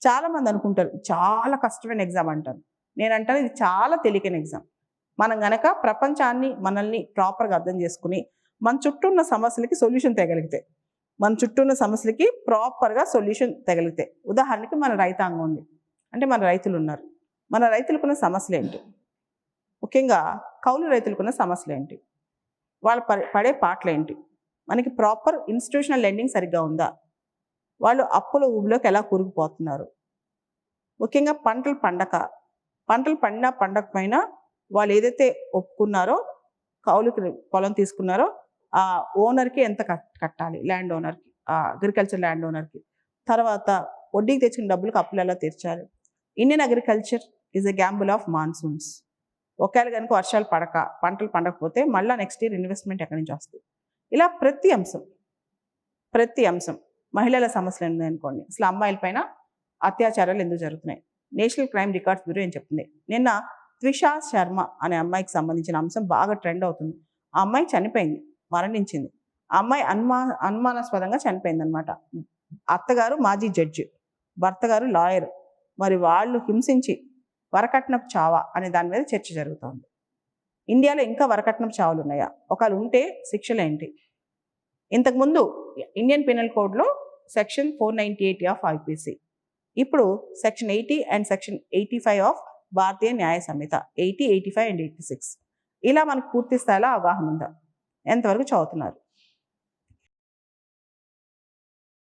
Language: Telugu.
చాలామంది అనుకుంటారు చాలా కష్టమైన ఎగ్జామ్ అంటారు. నేనంటాను ఇది చాలా తేలికైన ఎగ్జామ్. మనం గనక ప్రపంచాన్ని మనల్ని ప్రాపర్గా అర్థం చేసుకుని మన చుట్టూ ఉన్న సమస్యలకి సొల్యూషన్ తేగలిగితే, మన చుట్టూ ఉన్న సమస్యలకి ప్రాపర్గా సొల్యూషన్ తేగలిగితే, ఉదాహరణకి మన రైతాంగం ఉంది, అంటే మన రైతులు ఉన్నారు. మన రైతులకున్న సమస్యలు ఏంటి, ముఖ్యంగా కౌలు రైతులకున్న సమస్యలు ఏంటి, వాళ్ళు పడే పాటలు ఏంటి, మనకి ప్రాపర్ ఇన్స్టిట్యూషనల్ లెండింగ్ సరిగ్గా ఉందా, వాళ్ళు అప్పుల ఊబిలోకి ఎలా కూరుకుపోతున్నారు, ముఖ్యంగా పంటలు పండినా పండకపోయినా వాళ్ళు ఏదైతే ఒప్పుకున్నారో కౌలుకి పొలం తీసుకున్నారో ఆ ఓనర్కి ఎంత కట్టాలి, ల్యాండ్ ఓనర్కి, అగ్రికల్చర్ ల్యాండ్ ఓనర్కి, తర్వాత వడ్డీకి తెచ్చిన డబ్బులకు అప్పులు ఎలా తీర్చాలి. Indian agriculture is a Gamble of monsoons. ఒకవేళ కనుక వర్షాలు పంటలు పండకపోతే మళ్ళీ నెక్స్ట్ ఇయర్ ఇన్వెస్ట్మెంట్ ఎక్కడి నుంచి వస్తుంది. ఇలా ప్రతి అంశం మహిళల సమస్యలు ఉన్నాయనుకోండి, అసలు అమ్మాయిల పైన అత్యాచారాలు ఎందుకు జరుగుతున్నాయి, నేషనల్ క్రైమ్ రికార్డ్స్ బ్యూరో ఏం చెప్తుంది. నిన్న త్విషా శర్మ అనే అమ్మాయికి సంబంధించిన అంశం బాగా ట్రెండ్ అవుతుంది. ఆ అమ్మాయి చనిపోయింది, మరణించింది. ఆ అమ్మాయి అనుమానాస్పదంగా చనిపోయింది అనమాట. అత్తగారు మాజీ జడ్జి, భర్త గారు లాయర్. మరి వాళ్ళు హింసించి వరకట్నపు చావా అనే దాని మీద చర్చ జరుగుతోంది. ఇండియాలో ఇంకా వరకట్నపు చావులు ఉన్నాయా, ఒకవేళ ఉంటే శిక్షలు ఏంటి. ఇంతకుముందు ఇండియన్ పీనల్ కోడ్లో సెక్షన్ 498 ఆఫ్ ఐపీసీ, ఇప్పుడు సెక్షన్ 80 అండ్ సెక్షన్ 85 ఆఫ్ భారతీయ న్యాయ సంహిత 80, 85 అండ్ 86. ఇలా మనకు పూర్తి స్థాయిలో అవగాహన ఉందా, ఎంతవరకు చదువుతున్నారు.